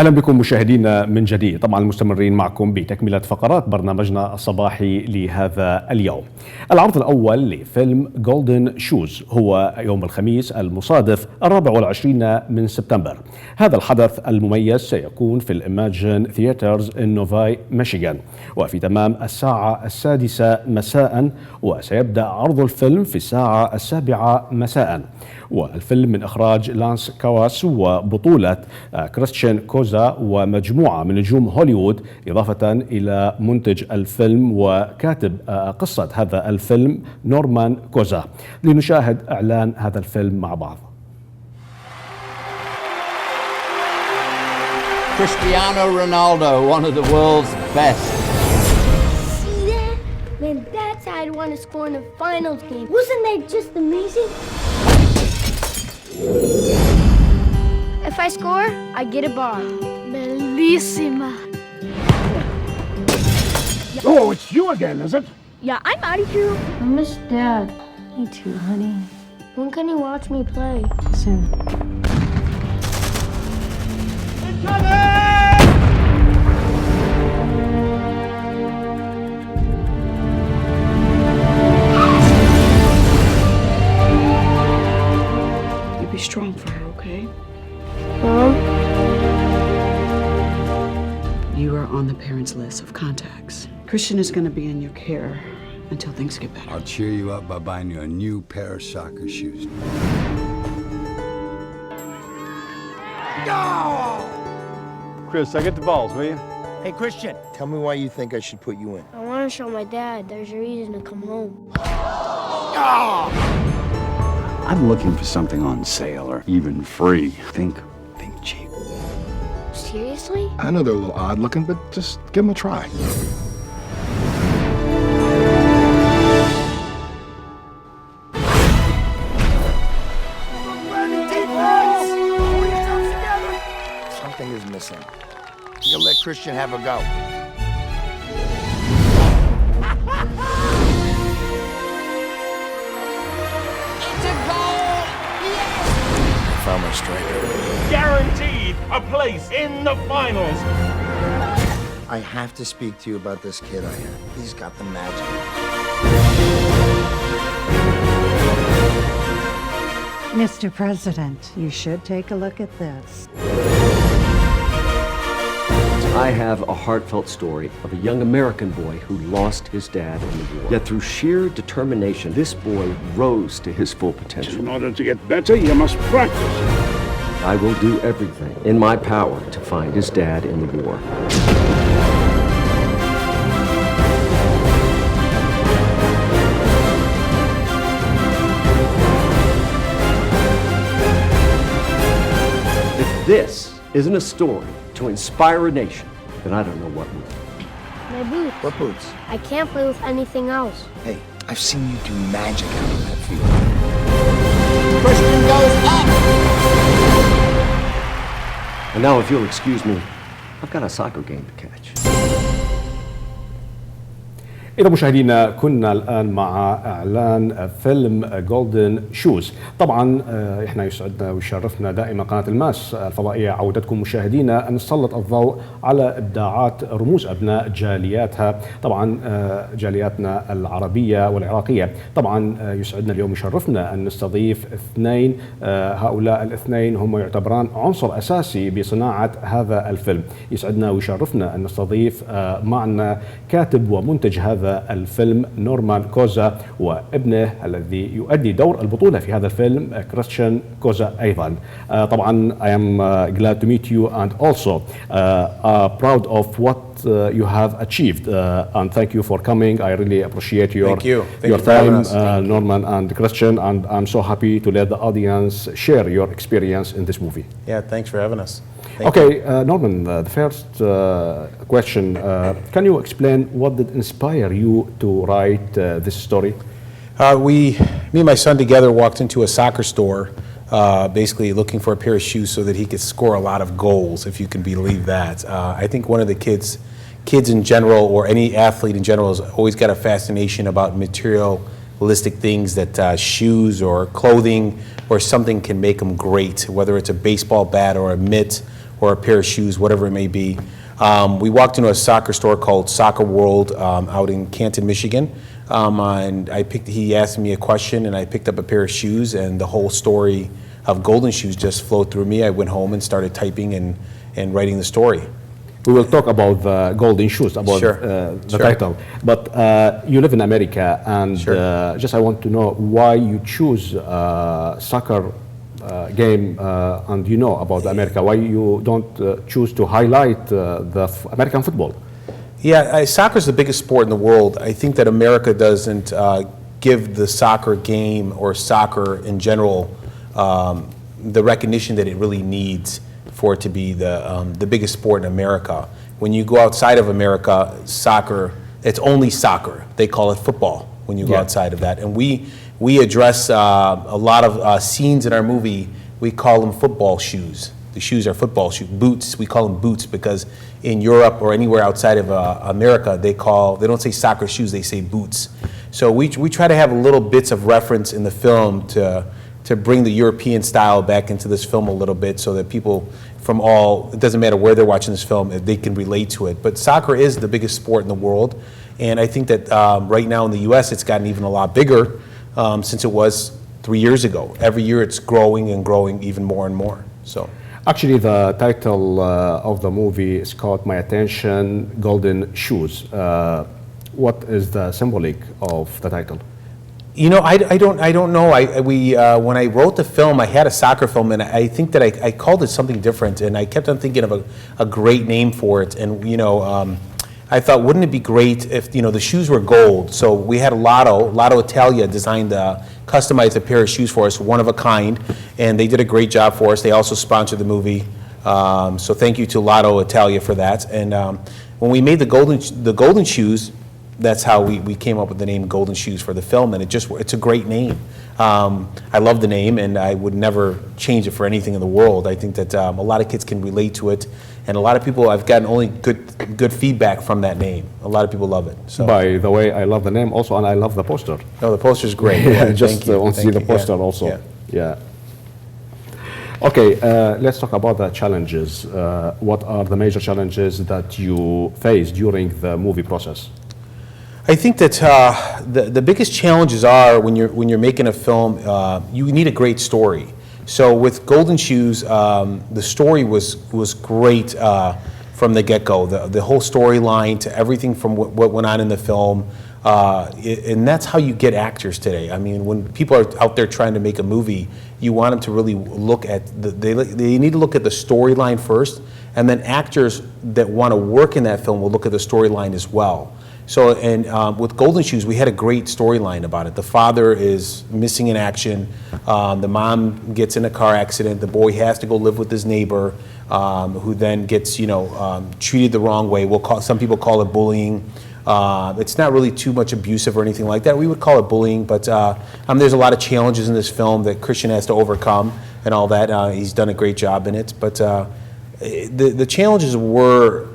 أهلا بكم مشاهدينا من جديد. طبعا مستمرين معكم بتكملة فقرات برنامجنا الصباحي لهذا اليوم. العرض الأول لفيلم جولدن شوز هو يوم الخميس المصادف 24 من سبتمبر. هذا الحدث المميز سيكون في الإيماجين ثياترز إن نوفاي ميشيغان وفي تمام الساعة 6 مساء، وسيبدأ عرض الفيلم في الساعة 7 مساء. والفيلم من إخراج لانس كاواس وبطولة كريستيان كوزا ومجموعة من نجوم هوليوود، إضافة إلى منتج الفيلم وكاتب قصة هذا الفيلم نورمان كوزا. لنشاهد إعلان هذا الفيلم مع بعض. Cristiano Ronaldo, one of the world's best. See that? Man, that's how I'd want to score in a finals game. Wasn't that just amazing? If I score, I get a bar. Bellissima. Oh, it's you again, is it? Yeah, I'm out of here. I miss Dad. Me too, honey. When can you watch me play? Soon. Be strong for her, okay? Mom? You are on the parents' list of contacts. Christian is going to be in your care until things get better. I'll cheer you up by buying you a new pair of soccer shoes. No! Chris, I get the balls, will you? Hey, Christian, tell me why you think I should put you in. I want to show my dad there's a reason to come home. I'm looking for something on sale or even free. Think cheap. Seriously? I know they're a little odd looking, but just give them a try. Something is missing. You'll let Christian have a go. Found my striker. Guaranteed a place in the finals. I have to speak to you about this kid I have. He's got the magic. Mr. President, you should take a look at this. I have a heartfelt story of a young American boy who lost his dad in the war. Yet through sheer determination, this boy rose to his full potential. In order to get better, you must practice. I will do everything in my power to find his dad in the war. If this isn't a story to inspire a nation, then I don't know what will. My boots. What boots? I can't play with anything else. Hey, I've seen you do magic out on that field. Christian goes up. And now, if you'll excuse me, I've got a soccer game to catch. إذا مشاهدينا كنا الآن مع إعلان فيلم جولدن شوز. طبعا إحنا يسعدنا ويشرفنا دائما قناة الماس الفضائية عودتكم مشاهدينا أن نسلط الضوء على إبداعات رموز أبناء جالياتها، طبعا جالياتنا العربية والعراقية. طبعا يسعدنا اليوم يشرفنا أن نستضيف اثنين، هؤلاء الاثنين هم يعتبران عنصر أساسي بصناعة هذا الفيلم. يسعدنا ويشرفنا أن نستضيف معنا كاتب ومنتج هذا الفيلم نورمان كوزا وابنه الذي يؤدي دور البطولة في هذا الفيلم كريستيان كوزا أيضا. طبعا I am glad to meet you and also proud of what you have achieved and thank you for coming. I really appreciate your time, Norman and Christian, and I'm so happy to let the audience share your experience in this movie. Yeah, thanks for having us. Norman, the first question, can you explain what did inspire you to write this story? Me and my son together walked into a soccer store, basically looking for a pair of shoes so that he could score a lot of goals, if you can believe that. I think one of the kids in general, or any athlete in general, has always got a fascination about materialistic things, that shoes or clothing or something can make them great, whether it's a baseball bat or a mitt or a pair of shoes, whatever it may be. We walked into a soccer store called Soccer World out in Canton, Michigan, and he asked me a question, and I picked up a pair of shoes, and the whole story of Golden Shoes just flowed through me. I went home and started typing and writing the story. We will talk about the Golden Shoes, about the title. But you live in America, and just I want to know why you choose soccer game, and you know about America. Why you don't choose to highlight the American football? Yeah, soccer is the biggest sport in the world. I think that America doesn't give the soccer game or soccer in general the recognition that it really needs for it to be the biggest sport in America. When you go outside of America, soccer, it's only soccer. They call it football when you go outside of that. And we address a lot of scenes in our movie, we call them football shoes. The shoes are football shoes. Boots, we call them boots because in Europe or anywhere outside of America, they don't say soccer shoes, they say boots. So we try to have little bits of reference in the film to bring the European style back into this film a little bit so that people from it doesn't matter where they're watching this film, they can relate to it. But soccer is the biggest sport in the world. And I think that right now in the US, it's gotten even a lot bigger since it was 3 years ago. Every year it's growing and growing even more and more. So. Actually, the title of the movie is called My Attention, Golden Shoes. What is the symbolic of the title? You know, I don't know. When I wrote the film, I had a soccer film, and I think that I called it something different, and I kept on thinking of a great name for it. And you know, I thought, wouldn't it be great if the shoes were gold? So we had Lotto Italia designed customized a pair of shoes for us, one of a kind, and they did a great job for us. They also sponsored the movie, so thank you to Lotto Italia for that. And when we made the golden shoes, that's how we came up with the name Golden Shoes for the film, and it's a great name. I love the name, and I would never change it for anything in the world. I think that a lot of kids can relate to it, and a lot of people, I've gotten only good feedback from that name. A lot of people love it. So. By the way, I love the name also, and I love the poster. Oh, the poster's great. Yeah, just want to see the poster also. Yeah. Okay, let's talk about the challenges. What are the major challenges that you face during the movie process? I think that the biggest challenges are when you're making a film, you need a great story. So with Golden Shoes, the story was great from the get-go. The whole storyline to everything from what went on in the film, and that's how you get actors today. I mean, when people are out there trying to make a movie, you want them to really look at they need to look at the storyline first, and then actors that want to work in that film will look at the storyline as well. So, and with Golden Shoes, we had a great storyline about it. The father is missing in action. The mom gets in a car accident. The boy has to go live with his neighbor, who then gets, treated the wrong way. Some people call it bullying. It's not really too much abusive or anything like that. We would call it bullying, but there's a lot of challenges in this film that Christian has to overcome and all that. He's done a great job in it, but the challenges were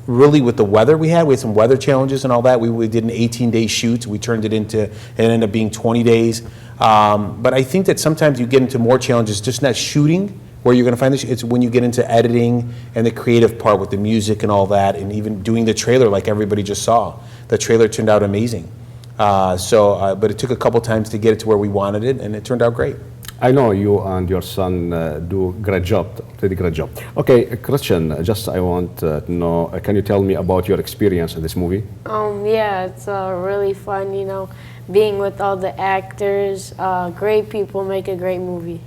really with the weather we had. We had some weather challenges and all that. We did an 18-day shoot. We turned it ended up being 20 days. But I think that sometimes you get into more challenges, just not shooting, where you're going to find this. It's when you get into editing and the creative part with the music and all that, and even doing the trailer like everybody just saw. The trailer turned out amazing. But it took a couple times to get it to where we wanted it, and it turned out great. I know you and your son do great job, really great job. Okay, Christian, just I want to know, can you tell me about your experience in this movie? Yeah, it's really fun, being with all the actors. Great people make a great movie.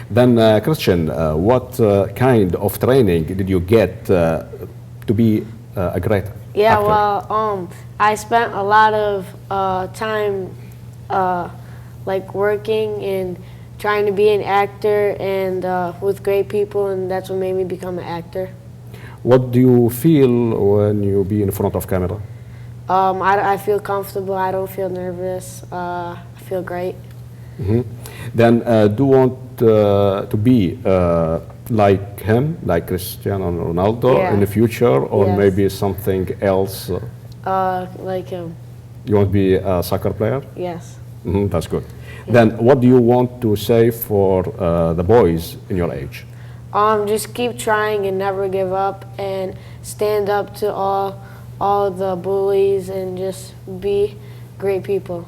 Then, Christian, what kind of training did you get to be a great actor? Yeah, well, I spent a lot of time working and trying to be an actor and with great people, and that's what made me become an actor. What do you feel when you be in front of camera? I feel comfortable. I don't feel nervous. I feel great. Mm-hmm. Then do you want to be like him, like Cristiano Ronaldo in the future, or maybe something else? Like him. You want to be a soccer player? Yes. Mm-hmm, that's good. Then what do you want to say for the boys in your age? just keep trying and never give up, and stand up to all the bullies, and just be great people.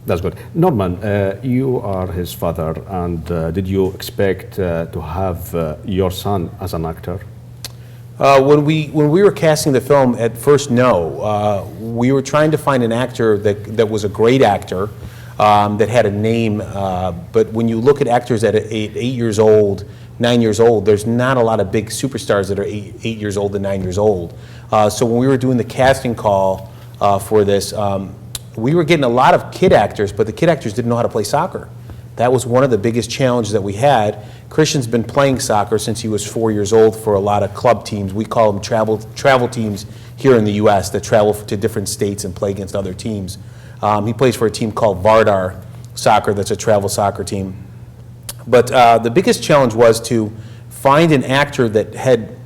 That's good. Norman, you are his father, and did you expect to have your son as an actor? When we were casting the film, at first, no. We were trying to find an actor that was a great actor, that had a name. But when you look at actors at 8 years old, 9 years old, there's not a lot of big superstars that are 8 years old and 9 years old. So when we were doing the casting call for this, we were getting a lot of kid actors, but the kid actors didn't know how to play soccer. That was one of the biggest challenges that we had. Christian's been playing soccer since he was 4 years old for a lot of club teams. We call them travel teams here in the U.S. that travel to different states and play against other teams. He plays for a team called Vardar Soccer, that's a travel soccer team. But the biggest challenge was to find an actor that had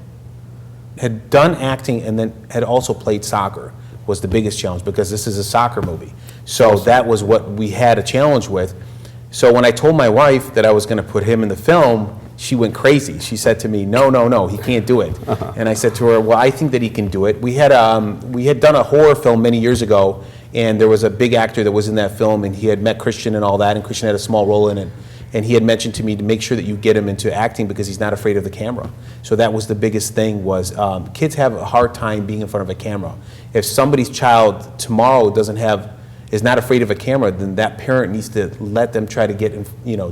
done acting and then had also played soccer was the biggest challenge, because this is a soccer movie. So that was what we had a challenge with. So when I told my wife that I was going to put him in the film, she went crazy. She said to me, no, he can't do it. And I said to her, well, I think that he can do it. We had done a horror film many years ago, and there was a big actor that was in that film, and he had met Christian and all that, and Christian had a small role in it. And he had mentioned to me to make sure that you get him into acting because he's not afraid of the camera. So that was the biggest thing, was kids have a hard time being in front of a camera. If somebody's child tomorrow is not afraid of a camera, then that parent needs to let them try to get,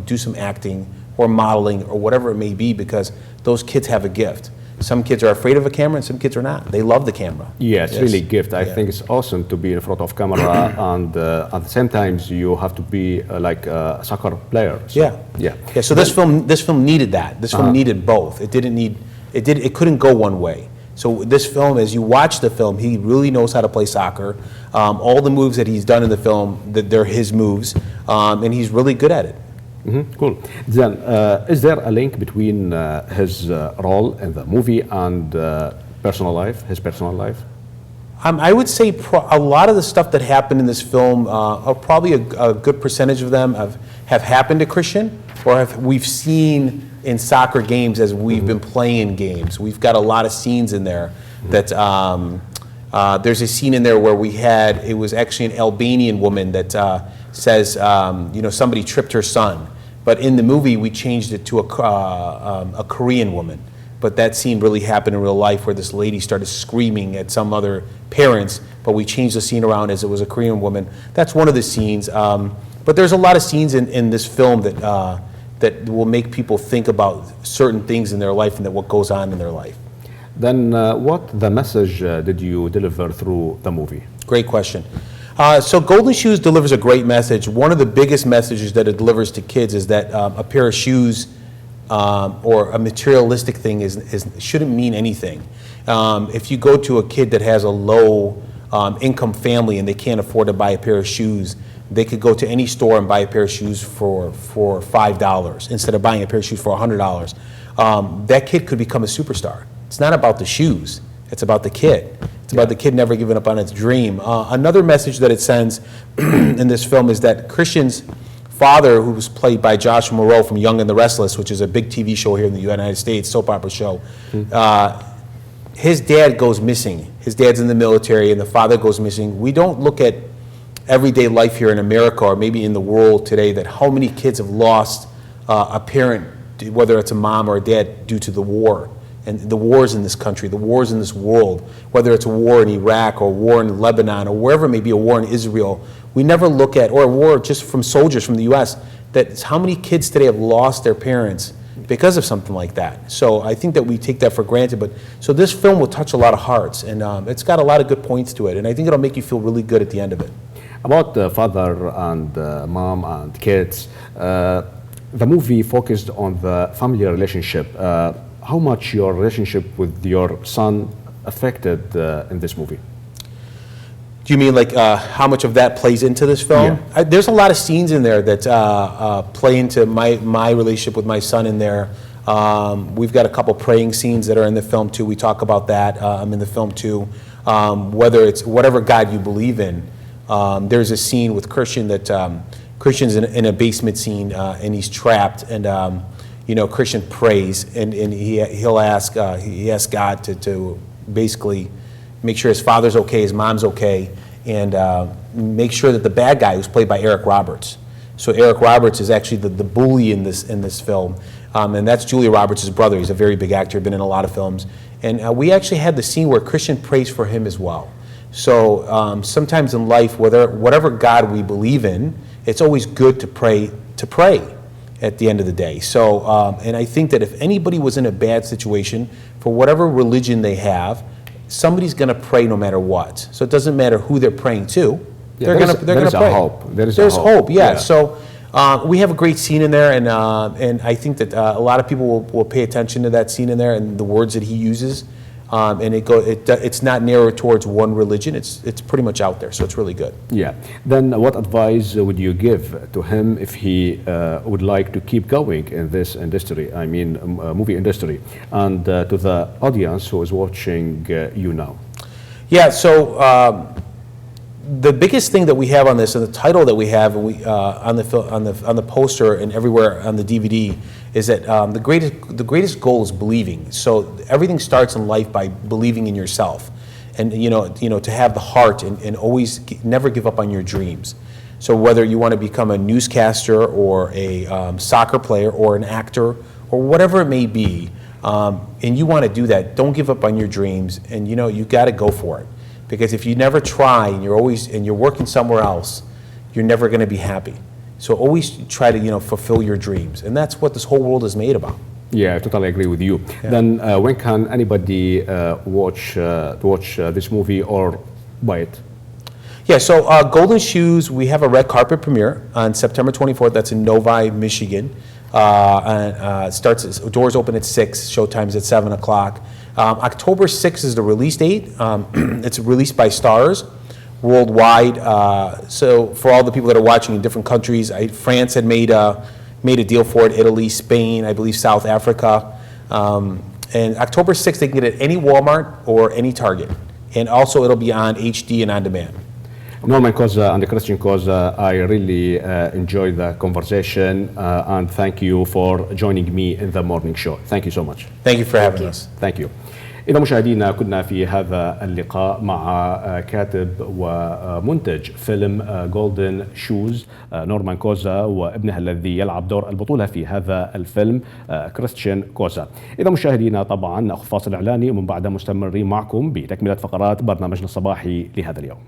do some acting or modeling or whatever it may be, because those kids have a gift. Some kids are afraid of a camera and some kids are not. They love the camera. Yeah, it's really a gift. I think it's awesome to be in front of camera, and at the same time you have to be like a soccer player. So, yeah. So this film needed that. This film needed both. It couldn't go one way. So this film, as you watch the film, he really knows how to play soccer. All the moves that he's done in the film, they're his moves, and he's really good at it. Cool. Then, is there a link between his role in the movie and his personal life? I would say a lot of the stuff that happened in this film, probably a good percentage of them have happened to Christian, or we've seen in soccer games as we've been playing games. We've got a lot of scenes in there that, there's a scene in there where it was actually an Albanian woman that says, somebody tripped her son. But in the movie, we changed it to a Korean woman. But that scene really happened in real life, where this lady started screaming at some other parents, but we changed the scene around as it was a Korean woman. That's one of the scenes. But there's a lot of scenes in this film that will make people think about certain things in their life and what goes on in their life. Then what the message did you deliver through the movie? Great question. So Golden Shoes delivers a great message. One of the biggest messages that it delivers to kids is that a pair of shoes or a materialistic thing shouldn't mean anything. If you go to a kid that has a low income family and they can't afford to buy a pair of shoes, they could go to any store and buy a pair of shoes for $5 instead of buying a pair of shoes for $100. That kid could become a superstar. It's not about the shoes. It's about the kid. It's about the kid never giving up on its dream. Another message that it sends in this film is that Christian's father, who was played by Josh Moreau from Young and the Restless, which is a big TV show here in the United States, soap opera show, his dad goes missing. His dad's in the military and the father goes missing. We don't look at everyday life here in America, or maybe in the world today, that how many kids have lost a parent, whether it's a mom or a dad, due to the war. And the wars in this country, the wars in this world, whether it's a war in Iraq or a war in Lebanon or wherever it may be, a war in Israel, we never look at, or a war just from soldiers from the U.S., that's how many kids today have lost their parents because of something like that. So I think that we take that for granted. But so this film will touch a lot of hearts, and it's got a lot of good points to it, and I think it'll make you feel really good at the end of it. About the father and mom and kids, the movie focused on the family relationship. How much your relationship with your son affected in this movie? Do you mean like how much of that plays into this film? Yeah. There's a lot of scenes in there that play into my relationship with my son in there. We've got a couple praying scenes that are in the film too. We talk about that in the film too. Whether it's whatever God you believe in. There's a scene with Christian that Christian's in a basement scene and he's trapped, and Christian prays, and he asks God to basically make sure his father's okay, his mom's okay, and make sure that the bad guy, who's played by Eric Roberts. So Eric Roberts is actually the bully in this film, and that's Julia Roberts' brother. He's a very big actor, been in a lot of films. And we actually had the scene where Christian prays for him as well. So sometimes in life, whatever God we believe in, it's always good to pray at the end of the day. So, and I think that if anybody was in a bad situation, for whatever religion they have, somebody's going to pray no matter what. So it doesn't matter who they're praying to. Yeah, they're going to pray. There's hope. Yeah. So we have a great scene in there, and I think that a lot of people will pay attention to that scene in there and the words that he uses. And it's not narrow towards one religion. It's pretty much out there, so it's really good. Yeah. Then what advice would you give to him if he would like to keep going in this industry, I mean movie industry, and to the audience who is watching you now? Yeah, so the biggest thing that we have on this, and the title that we have on the poster and everywhere on the DVD, is that the greatest goal is believing. So everything starts in life by believing in yourself, and to have the heart and always never give up on your dreams. So whether you want to become a newscaster or a soccer player or an actor or whatever it may be, and you want to do that, don't give up on your dreams, and you got to go for it. Because if you never try and you're working somewhere else, you're never going to be happy. So always try to fulfill your dreams, and that's what this whole world is made about. Yeah, I totally agree with you. Yeah. Then when can anybody watch this movie or buy it? Yeah, so Golden Shoes, we have a red carpet premiere on September 24th. That's in Novi, Michigan. Doors open at 6, showtime's at 7 o'clock. October 6th is the release date. It's released by Stars worldwide. So for all the people that are watching in different countries, France had made a deal for it, Italy, Spain, I believe South Africa. And October 6th, they can get it at any Walmart or any Target. And also it'll be on HD and on demand. Norman Koza and Christian Koza, I really enjoyed the conversation and thank you for joining me in the morning show. Thank you so much. Thank you for having us. Thank you. إذا مشاهدينا كنا في هذا اللقاء مع كاتب ومنتج فيلم جولدن شوز نورمان كوزا وابنه الذي يلعب دور البطولة في هذا الفيلم كريستيان كوزا. إذا مشاهدينا طبعا نأخذ فاصل إعلاني ومن بعد مستمرين معكم بتكملة فقرات برنامجنا الصباحي لهذا اليوم.